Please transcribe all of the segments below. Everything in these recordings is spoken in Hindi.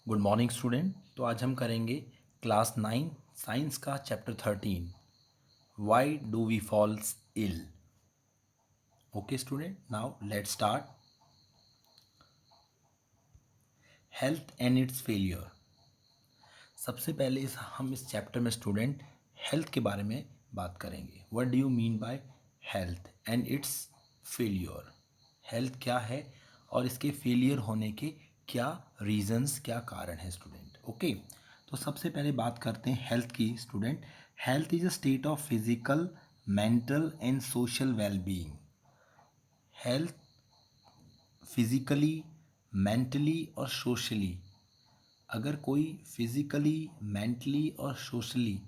Good morning student. तो आज हम करेंगे क्लास 9 साइंस का chapter 13 why do we falls ill. Okay student, now let's start. Health and its failure. सबसे पहले हम इस चैप्टर में स्टूडेंट हेल्थ के बारे में बात करेंगे। What do you mean by health and its failure. Health क्या है और इसके फेलियर होने के क्या रीजंस, क्या कारण है स्टूडेंट। ओके, तो सबसे पहले बात करते हैं हेल्थ की student. Health is a state of physical, mental and social wellbeing. Health physically, mentally और सोशली, अगर कोई फिजिकली, मेंटली और सोशली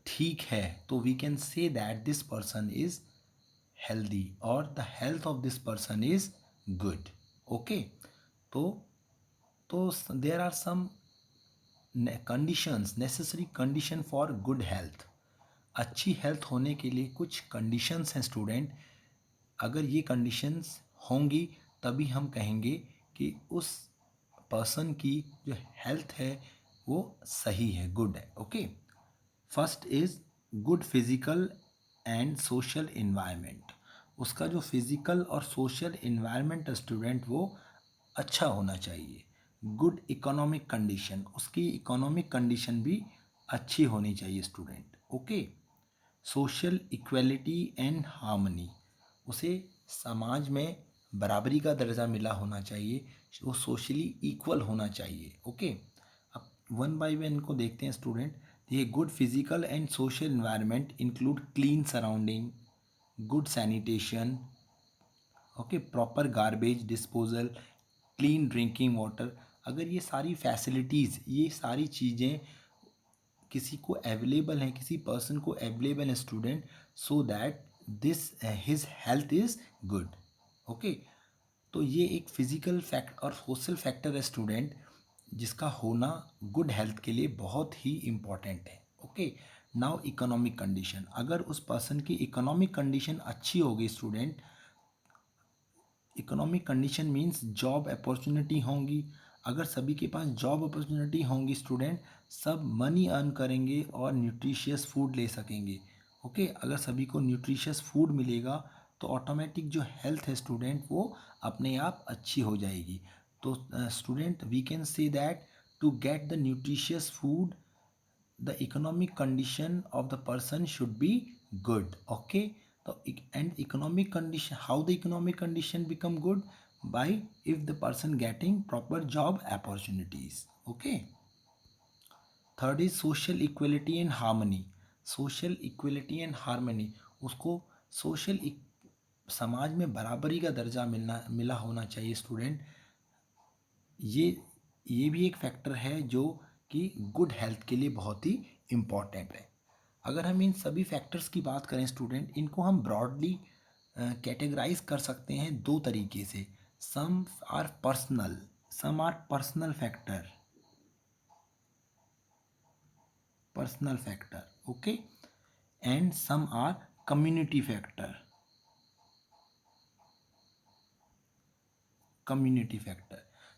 ठीक है तो we can say that this person is healthy और the health of this person is good. Okay, तो there are some conditions, necessary condition for good health. अच्छी हेल्थ होने के लिए कुछ कंडीशंस हैं स्टूडेंट। अगर ये कंडीशंस होंगी तभी हम कहेंगे कि उस पर्सन की जो हेल्थ है वो सही है, गुड है। Okay, first is good physical and social environment. उसका जो फिजिकल और सोशल इन्वायरमेंट स्टूडेंट वो अच्छा होना चाहिए। गुड इकोनॉमिक कंडीशन, उसकी इकोनॉमिक कंडीशन भी अच्छी होनी चाहिए student. Okay, social equality and harmony, उसे समाज में बराबरी का दर्जा मिला होना चाहिए, वो सोशली इक्वल होना चाहिए। ओके, अब वन बाय वन को देखते हैं स्टूडेंट। ये good physical and social environment include clean surrounding, good sanitation, okay, proper garbage disposal, clean drinking water. अगर ये सारी फैसिलिटीज़, ये सारी चीज़ें किसी को अवेलेबल हैं, किसी पर्सन को अवेलेबल है student, so that this his health is good. Okay, तो ये एक फिजिकल फैक्ट और सोशल फैक्टर है स्टूडेंट, जिसका होना गुड हेल्थ के लिए बहुत ही इम्पॉर्टेंट है। ओके, नाउ इकोनॉमिक कंडीशन, अगर उस पर्सन की इकोनॉमिक कंडीशन अच्छी होगी student, economic condition means job opportunity होंगी। अगर सभी के पास जॉब अपॉर्चुनिटी होंगी स्टूडेंट, सब मनी अर्न करेंगे और न्यूट्रिशियस फूड ले सकेंगे। ओके, अगर सभी को न्यूट्रिशियस फूड मिलेगा तो ऑटोमेटिक जो हेल्थ है स्टूडेंट वो अपने आप अच्छी हो जाएगी। तो student we can say that to get the nutritious food the economic condition of the person should be good. Okay, so and economic condition, how the economic condition become good? By if the person getting proper job opportunities. Okay, third is social equality and harmony. Social equality and harmony, उसको सोशल समाज में बराबरी का दर्जा मिला होना चाहिए स्टूडेंट। ये भी एक फैक्टर है जो कि गुड हेल्थ के लिए बहुत ही इम्पॉर्टेंट है। अगर हम इन सभी फैक्टर्स की बात करें स्टूडेंट, इनको हम ब्रॉडली कैटेगराइज कर सकते हैं दो तरीके से। Some are personal, some are personal factor, okay, and some are community factor,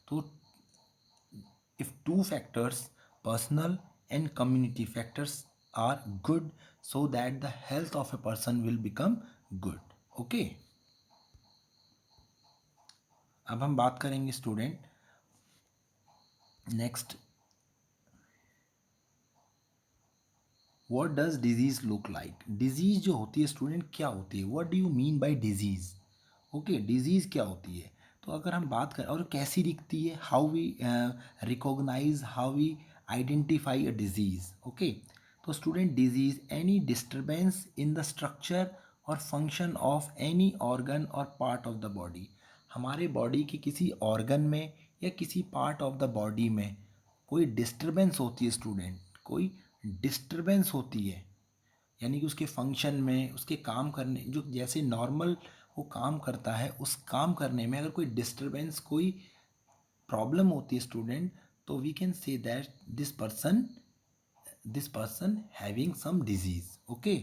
तो if two factors, personal and community factors, are good, so that the health of a person will become good. Okay, अब हम बात करेंगे student next, what does disease look like. Disease जो होती है स्टूडेंट क्या होती है, what do you mean by disease. Okay, disease क्या होती है, तो अगर हम बात करें और कैसी दिखती है, how we recognise, how we identify a disease. Okay, तो student disease any disturbance in the structure और फंक्शन ऑफ एनी ऑर्गन और पार्ट ऑफ द बॉडी। हमारे बॉडी के किसी ऑर्गन में या किसी पार्ट ऑफ द बॉडी में कोई डिस्टर्बेंस होती है स्टूडेंट, कोई डिस्टर्बेंस होती है, यानी कि उसके फंक्शन में, उसके काम करने, जो जैसे नॉर्मल वो काम करता है उस काम करने में अगर कोई डिस्टर्बेंस, कोई प्रॉब्लम होती है स्टूडेंट, तो we can say that this person having some disease. Okay,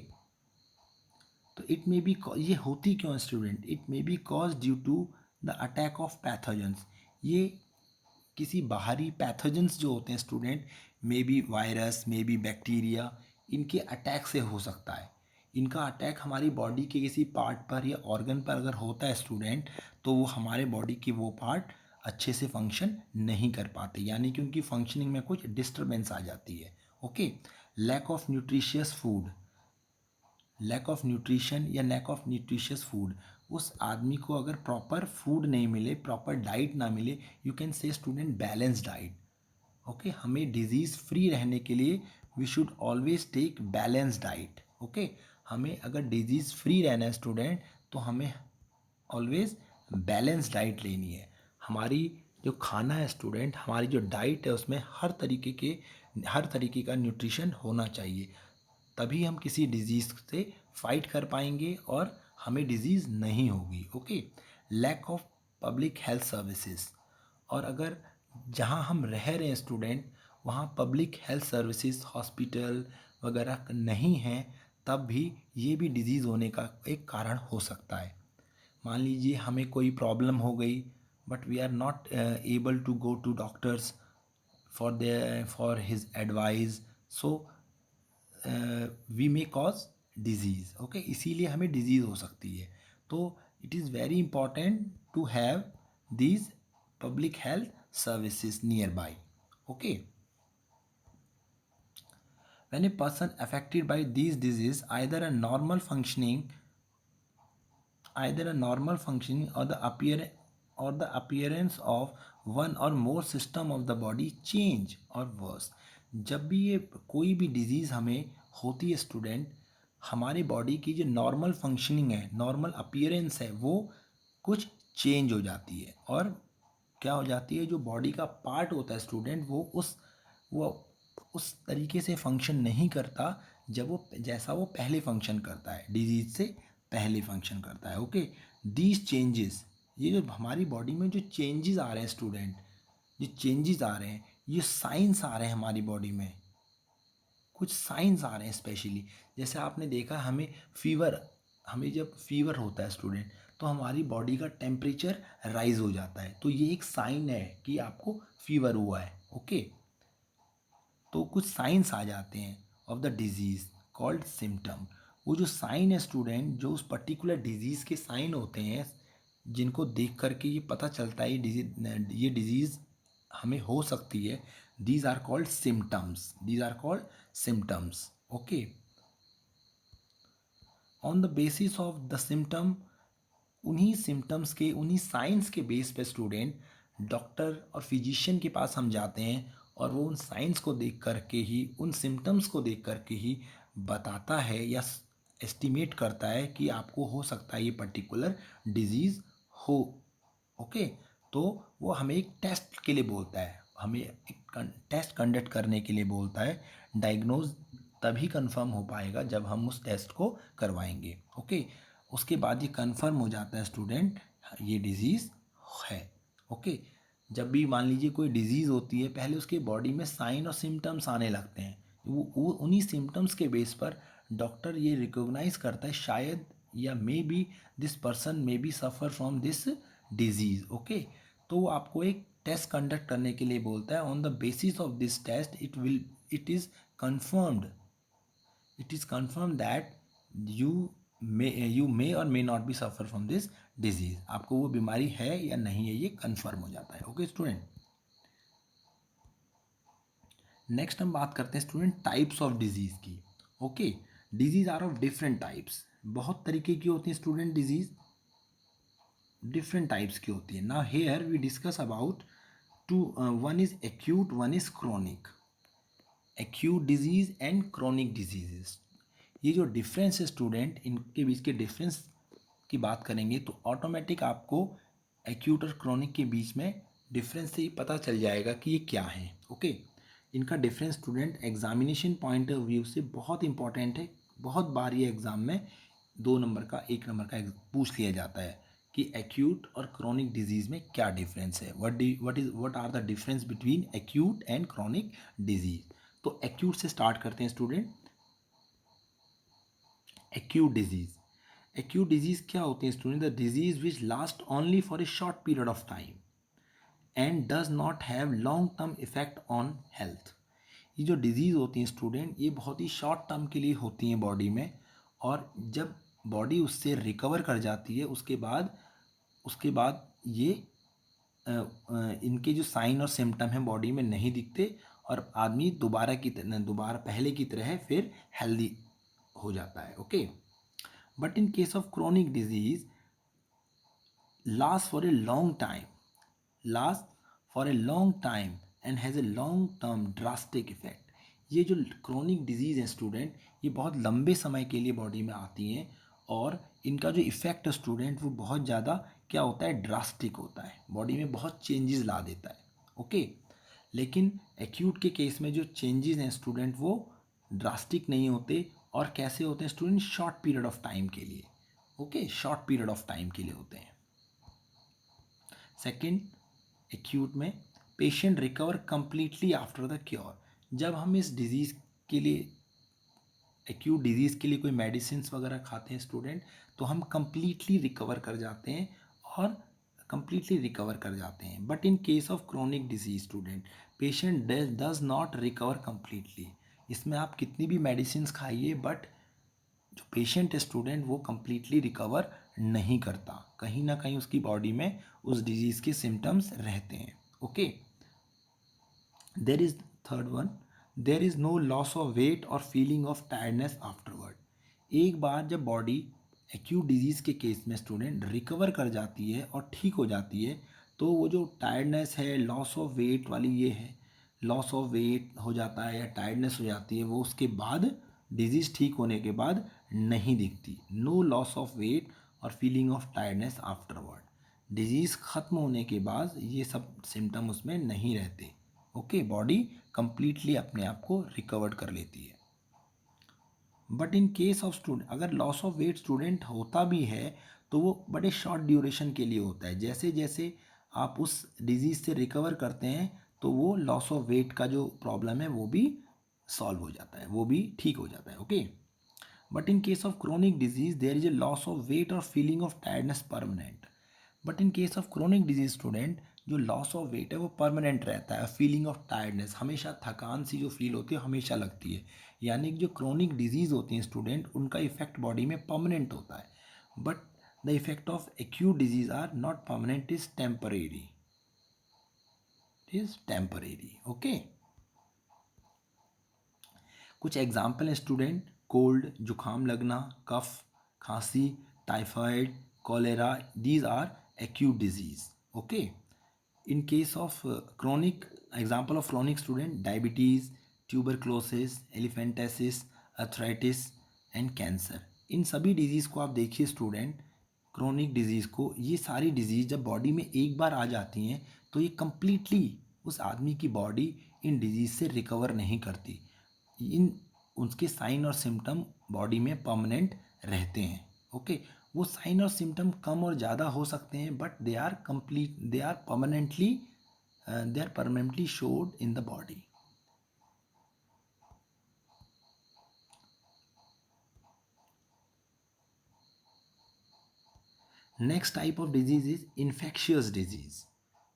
तो इट मे बी, ये होती क्यों है student, it may be cause due to the attack of pathogens. ये किसी बाहरी पैथोजेंस जो होते हैं student, may be virus, may be bacteria, इनके अटैक से हो सकता है। इनका अटैक हमारी बॉडी के किसी पार्ट पर या ऑर्गन पर अगर होता है स्टूडेंट, तो वो हमारे बॉडी की वो पार्ट अच्छे से फंक्शन नहीं कर पाते, यानी कि उनकी फंक्शनिंग में कुछ डिस्टरबेंस आ जाती है। Okay. Lack of nutritious food, lack of nutrition या लैक ऑफ न्यूट्रिशियस फूड, उस आदमी को अगर प्रॉपर फूड नहीं मिले, प्रॉपर डाइट ना मिले, you can say student balance diet. Okay, हमें डिजीज़ फ्री रहने के लिए we should always take balance diet. Okay, हमें अगर डिजीज़ फ्री रहना है स्टूडेंट, तो हमें ऑलवेज बैलेंस डाइट लेनी है। हमारी जो खाना है स्टूडेंट, हमारी जो डाइट है उसमें हर तरीके का न्यूट्रिशन होना चाहिए, तभी हम किसी डिजीज़ से फाइट कर पाएंगे और हमें डिजीज़ नहीं होगी। Okay. Lack of public health services, और अगर जहाँ हम रह रहे हैं स्टूडेंट वहाँ पब्लिक हेल्थ सर्विसेज, हॉस्पिटल वगैरह नहीं हैं, तब भी ये भी डिजीज़ होने का एक कारण हो सकता है। मान लीजिए हमें कोई प्रॉब्लम हो गई, but we are not able to go to doctors for his advice, so we may cause disease. Okay, इसीलिए हमें डिजीज़ हो सकती है। तो it is very important to have these public health services nearby. Okay, when a person affected by these disease, either a normal functioning or the appearance of one or more system of the body change or worse, जब भी ये कोई भी डिजीज़ हमें होती है स्टूडेंट, हमारी बॉडी की जो नॉर्मल फंक्शनिंग है, नॉर्मल अपीयरेंस है, वो कुछ चेंज हो जाती है। और क्या हो जाती है, जो बॉडी का पार्ट होता है स्टूडेंट, वो उस तरीके से फंक्शन नहीं करता जैसा वो पहले फंक्शन करता है, डिजीज से पहले फंक्शन करता है। ओके, दीज चेंजेस, ये जो हमारी बॉडी में जो चेंजेस आ रहे हैं स्टूडेंट, ये चेंजेस आ रहे हैं, ये साइंस आ रहे हैं हमारी बॉडी में, कुछ साइंस आ रहे हैं स्पेशली। जैसे आपने देखा हमें जब फीवर होता है स्टूडेंट, तो हमारी बॉडी का टेम्परेचर राइज हो जाता है, तो ये एक साइन है कि आपको फीवर हुआ है। ओके, तो कुछ साइंस आ जाते हैं of the disease called symptom. वो जो साइन है स्टूडेंट, जो उस पर्टिकुलर डिजीज़ के साइन होते हैं, जिनको देख करके ये पता चलता है ये डिजीज़ हमें हो सकती है, these are called symptoms. Okay, on the basis of the symptom, उन्हीं साइंस के बेस पे स्टूडेंट डॉक्टर और फिजिशियन के पास हम जाते हैं, और वो उन साइंस को देख करके ही, उन सिम्टम्स को देख करके ही बताता है या एस्टिमेट करता है कि आपको हो सकता है ये पर्टिकुलर डिजीज़ हो। ओके, तो वो हमें एक टेस्ट के लिए बोलता है, हमें एक टेस्ट कंडक्ट करने के लिए बोलता है। डायग्नोज तभी कंफर्म हो पाएगा जब हम उस टेस्ट को करवाएंगे। ओके, उसके बाद ये कंफर्म हो जाता है स्टूडेंट, ये डिजीज़ है। ओके, जब भी मान लीजिए कोई डिजीज़ होती है, पहले उसके बॉडी में साइन और सिम्टम्स आने लगते हैं, वो उन्हीं सिम्टम्स के बेस पर डॉक्टर ये रिकॉग्नाइज करता है, शायद या may be this person may be suffer from this disease. Okay, तो वो आपको एक टेस्ट कंडक्ट करने के लिए बोलता है। On the basis of this test it is confirmed that you may or may not be suffer from this disease, आपको वो बीमारी है या नहीं है ये कंफर्म हो जाता है। ओके स्टूडेंट, नेक्स्ट हम बात करते हैं स्टूडेंट टाइप्स ऑफ डिजीज़ की। Okay, disease are of different types, बहुत तरीके की होती हैं स्टूडेंट डिजीज़, डिफरेंट टाइप्स की होती है। Now here we discuss about two, one is acute, one is chronic. Acute disease and chronic diseases, ये जो डिफरेंस है स्टूडेंट, इनके बीच के डिफरेंस की बात करेंगे तो ऑटोमेटिक आपको एक्यूट और क्रोनिक के बीच में डिफरेंस से ही पता चल जाएगा कि ये क्या है। ओके, इनका difference student examination point of view से बहुत इंपॉर्टेंट है। बहुत बार ये एग्ज़ाम में 2 नंबर का 1 नंबर का पूछ लिया जाता है कि एक्यूट और क्रोनिक डिजीज़ में क्या डिफरेंस है, what are the difference between acute and chronic disease. तो एक्यूट से स्टार्ट करते हैं स्टूडेंट। एक्यूट डिजीज़ क्या होते हैं student? The disease which last only for a short period of time and does not have long term effect on health. ये जो डिजीज़ होती हैं स्टूडेंट, ये बहुत ही शॉर्ट टर्म के लिए होती हैं बॉडी में, और जब बॉडी उससे रिकवर कर जाती है उसके बाद ये इनके जो साइन और सिम्टम हैं बॉडी में नहीं दिखते, और आदमी दोबारा पहले की तरह फिर हेल्दी हो जाता है। Okay, but in case of chronic disease last for a long time last for a long time and has a long term drastic effect. ये जो क्रोनिक डिजीज़ है स्टूडेंट, ये बहुत लंबे समय के लिए बॉडी में आती हैं, और इनका जो इफ़ेक्ट है स्टूडेंट वो बहुत ज़्यादा क्या होता है, ड्रास्टिक होता है, बॉडी में बहुत चेंजेस ला देता है। ओके, लेकिन एक्यूट के केस में जो चेंजेस हैं स्टूडेंट वो ड्रास्टिक नहीं होते, और कैसे होते हैं student, short period of time के लिए। Okay, short period of time के लिए होते हैं। सेकंड, एक्यूट में patient recover completely after the cure. जब हम इस डिजीज़ के लिए, एक्यूट डिजीज़ के लिए कोई मेडिसिन वगैरह खाते हैं स्टूडेंट, तो हम कंप्लीटली रिकवर कर जाते हैं, और कंप्लीटली रिकवर कर जाते हैं। But in case of chronic disease student, patient does not recover completely. इसमें आप कितनी भी मेडिसिन खाइए, बट जो पेशेंट है स्टूडेंट वो कंप्लीटली रिकवर नहीं करता, कहीं ना कहीं उसकी बॉडी में उस डिजीज़ के सिम्टम्स रहते हैं। Okay, there is third one, there is no loss of weight और फीलिंग ऑफ टायर्डनेस आफ्टरवर्ड। एक बार जब बॉडी एक्यूट डिजीज़ के केस में स्टूडेंट रिकवर कर जाती है और ठीक हो जाती है, तो वो जो टायर्डनेस है, लॉस ऑफ वेट वाली ये है, लॉस ऑफ वेट हो जाता है या टायर्डनेस हो जाती है, वो उसके बाद डिजीज़ ठीक होने के बाद नहीं दिखती। नो लॉस ऑफ वेट और feeling of tiredness afterward. Disease ख़त्म होने के बाद ये सब सिम्टम उसमें नहीं रहते। ओके, बॉडी कंप्लीटली अपने आप को रिकवर कर लेती है। But in case of student, अगर लॉस ऑफ वेट स्टूडेंट होता भी है तो वो बड़े शॉर्ट ड्यूरेशन के लिए होता है। जैसे जैसे आप उस डिजीज़ से रिकवर करते हैं तो वो लॉस ऑफ वेट का जो प्रॉब्लम है वो भी सॉल्व हो जाता है, वो भी ठीक हो जाता है। Okay, but in case of chronic disease there is a loss of weight और feeling of tiredness permanent. But in case of chronic disease student, जो लॉस ऑफ वेट है वो परमानेंट रहता है, फीलिंग ऑफ टायर्डनेस, हमेशा थकान सी जो फील होती है हमेशा लगती है। यानी कि जो क्रोनिक डिजीज़ होती हैं स्टूडेंट, उनका इफेक्ट बॉडी में परमानेंट होता है, but the effect of acute disease are not permanent, is temporary, okay. कुछ एग्जाम्पल है स्टूडेंट, कोल्ड, जुकाम लगना, कफ, खांसी, typhoid, cholera, these are acute disease. Okay, in case of chronic, example of chronic student, diabetes, tuberculosis, elephantiasis, arthritis and cancer. इन सभी डिजीज़ को आप देखिए स्टूडेंट, क्रोनिक डिजीज़ को, ये सारी डिजीज़ जब बॉडी में एक बार आ जाती हैं तो ये कंप्लीटली उस आदमी की बॉडी इन डिजीज़ से रिकवर नहीं करती। इन उसके साइन और सिम्टम बॉडी में परमानेंट रहते हैं। ओके, वो साइन और सिम्टम कम और ज़्यादा हो सकते हैं, but they are permanently showed in the body. Next type of disease is infectious disease.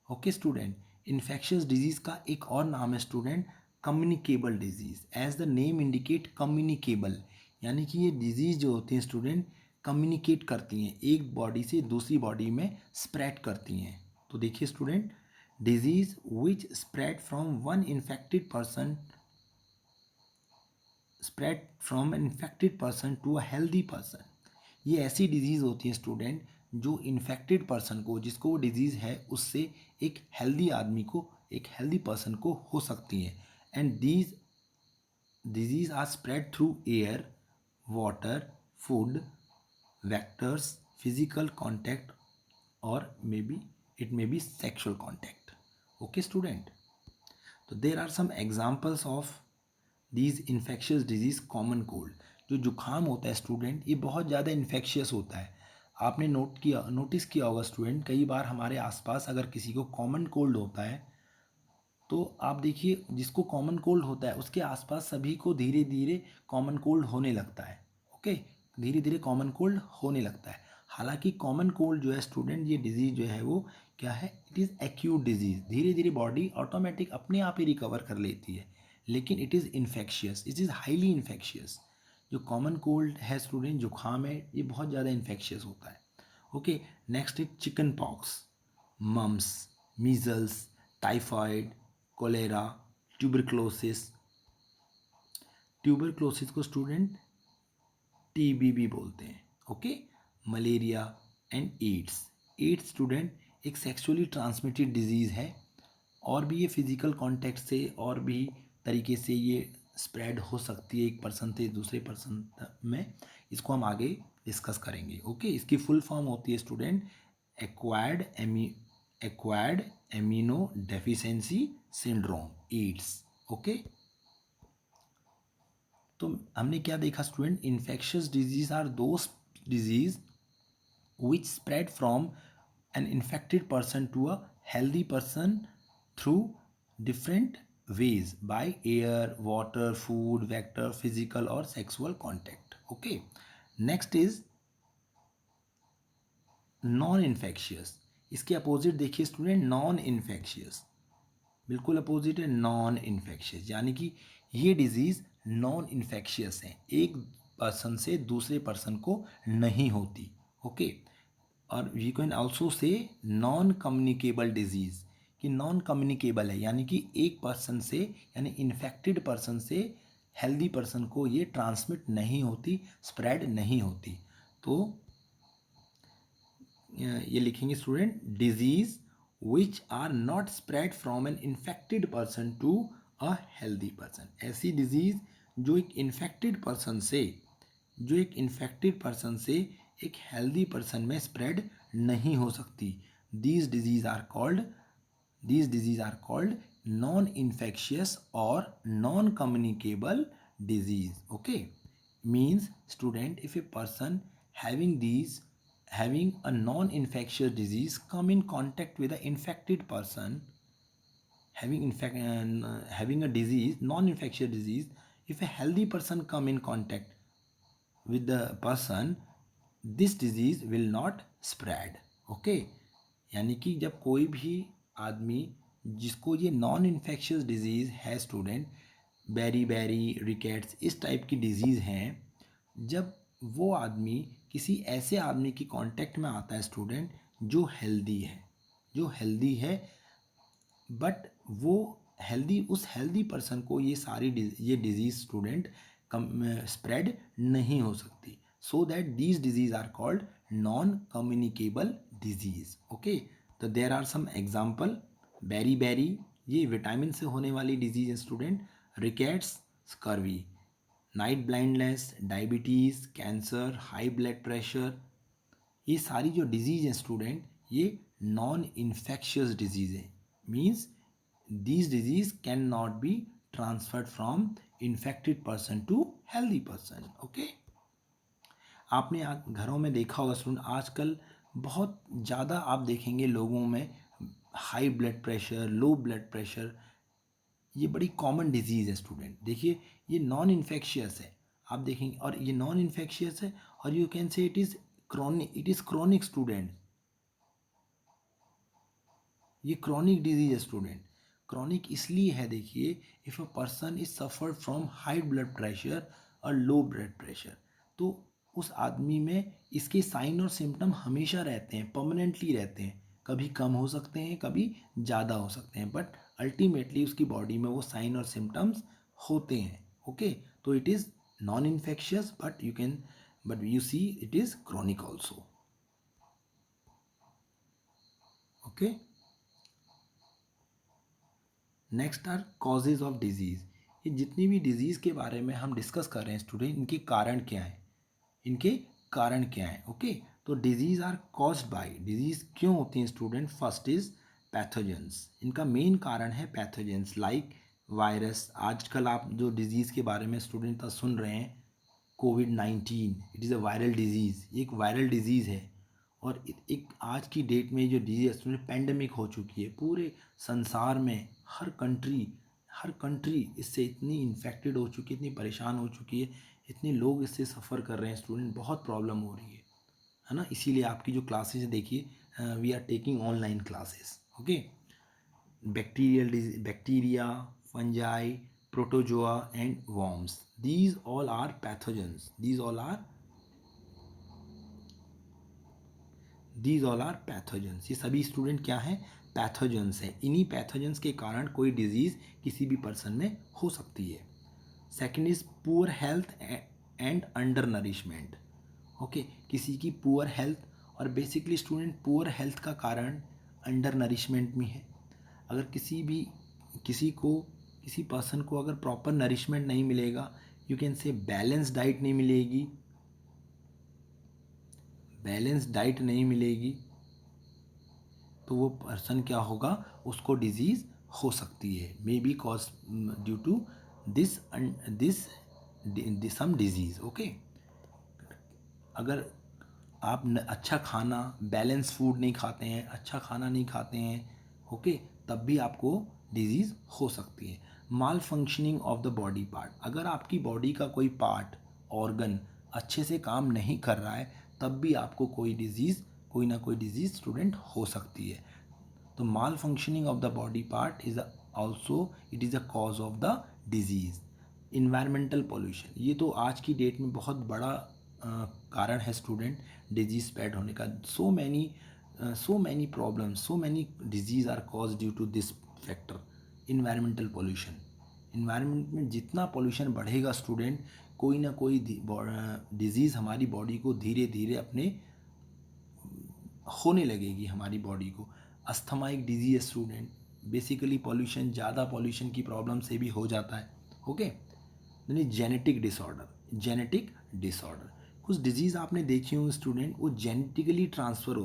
Okay student, infectious disease का एक और नाम है student, communicable disease. As the name indicate, communicable, यानी कि ये डिजीज जो होती हैं स्टूडेंट कम्युनिकेट करती हैं, एक बॉडी से दूसरी बॉडी में स्प्रेड करती हैं। तो देखिए student, disease which spread from one infected person, spread from an infected person to a healthy person. ये ऐसी डिजीज़ होती है स्टूडेंट जो इन्फेक्टेड पर्सन को, जिसको वो डिजीज़ है, उससे एक हेल्दी आदमी को, एक हेल्दी पर्सन को हो सकती हैं। And these disease are spread through air, water, food, vectors, physical contact, और it may be sexual contact. Okay student, तो there are some examples of these infectious disease. Common cold, जो जुकाम होता है स्टूडेंट, ये बहुत ज़्यादा इन्फेक्शियस होता है। आपने नोटिस किया होगा स्टूडेंट, कई बार हमारे आसपास अगर किसी को कॉमन कोल्ड होता है तो आप देखिए, जिसको कॉमन कोल्ड होता है उसके आसपास सभी को धीरे धीरे कॉमन कोल्ड होने लगता है। ओके, धीरे धीरे कॉमन कोल्ड होने लगता है। हालांकि कॉमन कोल्ड जो है स्टूडेंट, ये डिजीज़ जो है वो क्या है, इट इज़ एक्यूट डिजीज़, धीरे धीरे बॉडी ऑटोमेटिक अपने आप ही रिकवर कर लेती है, लेकिन it is infectious, it is highly infectious. जो कॉमन कोल्ड है स्टूडेंट, जुखाम है, ये बहुत ज़्यादा इन्फेक्शियस होता है। Okay, next is chicken pox, mumps, measles, typhoid, cholera, tuberculosis. Tuberculosis को स्टूडेंट टीबी भी बोलते हैं। Okay, malaria and AIDS. AIDS student एक सेक्सुअली ट्रांसमिटेड डिजीज़ है, और भी ये फिजिकल कांटेक्ट से और भी तरीके से ये स्प्रेड हो सकती है एक पर्सन से दूसरे पर्सन में। इसको हम आगे डिस्कस करेंगे। ओके, इसकी फुल फॉर्म होती है student acquired amino deficiency syndrome, AIDS. Okay, तो हमने क्या देखा student, infectious disease are those disease which spread from an infected person to a healthy person through different ways by air, water, food, vector, physical or sexual contact. Okay, next is non infectious. इसके अपोजिट देखिए स्टूडेंट, नॉन इन्फेक्शियस, बिल्कुल अपोजिट है नॉन इन्फेक्शियस, यानी कि ये डिजीज़ नॉन इन्फेक्शियस है, एक पर्सन से दूसरे पर्सन को नहीं होती। ओके, और we can also say non communicable disease, कि नॉन कम्युनिकेबल है, यानी कि एक पर्सन से, यानी इन्फेक्टेड पर्सन से हेल्दी पर्सन को ये ट्रांसमिट नहीं होती, स्प्रेड नहीं होती। तो ये लिखेंगे student, disease which are not spread from an infected person to a healthy person. ऐसी डिजीज़ जो एक इन्फेक्टेड पर्सन से, जो एक इन्फेक्टेड पर्सन से एक हेल्दी पर्सन में स्प्रेड नहीं हो सकती। These disease are called non infectious और non communicable disease. Okay, means student, if a person having a non-infectious disease come in contact with an infected person having a disease, non-infectious disease, if a healthy person come in contact with the person, this disease will not spread. Okay, यानी कि जब कोई भी आदमी जिसको ये नॉन इन्फेक्शियस डिजीज़ है स्टूडेंट, बेरी रिकेट्स इस टाइप की डिजीज़ हैं, जब वो आदमी किसी ऐसे आदमी की कांटेक्ट में आता है स्टूडेंट जो हेल्दी है, बट वो उस हेल्दी पर्सन को ये डिजीज़ स्टूडेंट स्प्रेड नहीं हो सकती। So that these disease are called non communicable disease. Okay, तो देयर आर सम एग्जाम्पल, बेरी, ये विटामिन से होने वाली डिजीज़ है student, rickets, scurvy, night blindness, diabetes, cancer, high blood pressure, ये सारी जो डिजीज़ हैं स्टूडेंट, ये नॉन इन्फेक्शियस डिजीज़ है, means these disease cannot be transferred from infected person to healthy person. Okay, आपने घरों में देखा होगा स्टूडेंट, आजकल बहुत ज़्यादा आप देखेंगे लोगों में high blood pressure, low blood pressure, ये बड़ी कॉमन डिजीज़ है स्टूडेंट। देखिए, ये नॉन इन्फेक्शियस है, आप देखेंगे, और ये नॉन इन्फेक्शियस है, और यू कैन से इट इज़ क्रॉनिक स्टूडेंट, ये क्रॉनिक डिजीज है स्टूडेंट। क्रॉनिक इसलिए है, देखिए, if a person is suffered from high blood pressure और लो ब्लड प्रेशर, तो उस आदमी में इसके साइन और सिम्टम हमेशा रहते हैं, परमानेंटली रहते हैं, कभी कम हो सकते हैं, कभी ज़्यादा हो सकते हैं, बट अल्टीमेटली उसकी बॉडी में वो साइन और सिम्टम्स होते हैं। ओके, तो it is non infectious, but you see it is chronic also. Okay, next are causes of disease. ये जितनी भी डिजीज़ के बारे में हम डिस्कस कर रहे हैं स्टूडेंट, इनके कारण क्या हैं। ओके, तो disease are caused by, disease क्यों होती हैं स्टूडेंट, फर्स्ट इज पैथोजेंस, इनका मेन कारण है पैथोजेंस, लाइक वायरस। आजकल आप जो डिजीज़ के बारे में स्टूडेंट सुन रहे हैं, कोविड-19, it is a viral disease, एक वायरल डिजीज़ है, और एक आज की डेट में जो डिजीज पेंडेमिक हो चुकी है, पूरे संसार में हर कंट्री इससे इतनी इन्फेक्टेड हो चुकी है, इतनी परेशान हो चुकी है, इतने लोग इससे सफ़र कर रहे हैं स्टूडेंट, बहुत प्रॉब्लम हो रही है ना। इसीलिए आपकी जो क्लासेस देखिए, we are taking online classes. Okay, bacteria, fungi, protozoa and worms, these all are pathogens. these all are pathogens. ये सभी स्टूडेंट क्या हैं? पैथोजेंस हैं. इन्हीं पैथोजेंस के कारण कोई डिजीज़ किसी भी पर्सन में हो सकती है. Second is poor health and under nourishment. Okay, किसी की पुअर हेल्थ, और बेसिकली स्टूडेंट पुअर हेल्थ का कारण अंडर नरिशमेंट में है. अगर किसी पर्सन को अगर प्रॉपर नरिशमेंट नहीं मिलेगा, यू कैन से बैलेंस डाइट नहीं मिलेगी, तो वो पर्सन क्या होगा? उसको डिजीज़ हो सकती है. May be cause due to this some disease. Okay, अगर आप अच्छा खाना, बैलेंस फूड नहीं खाते हैं, अच्छा खाना नहीं खाते हैं, ओके, तब भी आपको डिजीज़ हो सकती है. Malfunctioning of the body part. अगर आपकी बॉडी का कोई पार्ट, ऑर्गन अच्छे से काम नहीं कर रहा है, तब भी आपको कोई ना कोई डिजीज़ स्टूडेंट हो सकती है. तो malfunctioning of the body part is it is a cause of the disease. Environmental pollution, ये तो आज की डेट में बहुत बड़ा कारण है स्टूडेंट डिजीज़ स्प्रेड होने का. So many problems, so many disease are cause due to this factor, environmental pollution. Environment में जितना पोल्यूशन बढ़ेगा स्टूडेंट, कोई ना कोई डिजीज़ हमारी बॉडी को धीरे धीरे अपने होने लगेगी हमारी बॉडी को. अस्थमा एक डिजीज है स्टूडेंट, बेसिकली पॉल्यूशन, ज़्यादा पॉल्यूशन की प्रॉब्लम से भी हो जाता है. ओके, यानी जेनेटिक डिसऑर्डर. कुछ डिजीज़ आपने देखी होंगी स्टूडेंट, वो जेनेटिकली ट्रांसफ़र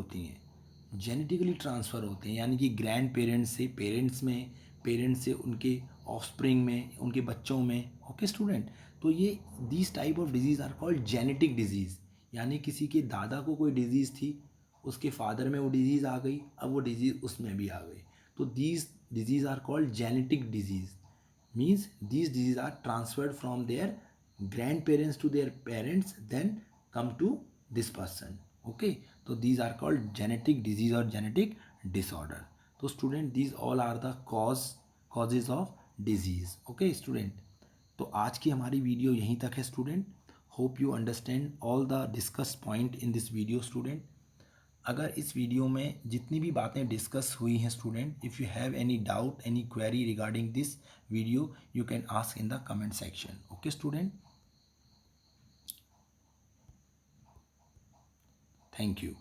होती हैं. यानी कि ग्रैंड पेरेंट्स से पेरेंट्स से उनके ऑफस्प्रिंग में, उनके बच्चों में. ओके स्टूडेंट, तो ये these type of disease are called genetic disease. यानी किसी के दादा को कोई डिजीज़ थी, उसके फादर में वो डिजीज़ आ गई, अब वो डिजीज़ उसमें भी आ गई. तो these disease are called genetic disease. Means these disease are transferred from their grandparents to their parents, then come to this person. Okay, तो these are called genetic disease और जेनेटिक डिसऑर्डर. तो student these all are the causes of disease. Okay student, तो आज की हमारी वीडियो यहीं तक है student. Hope you understand all the discuss point in this video student. अगर इस वीडियो में जितनी भी बातें डिस्कस हुई हैं student, if you have any doubt, any query regarding this video, you can ask in the comment section. Okay student, thank you.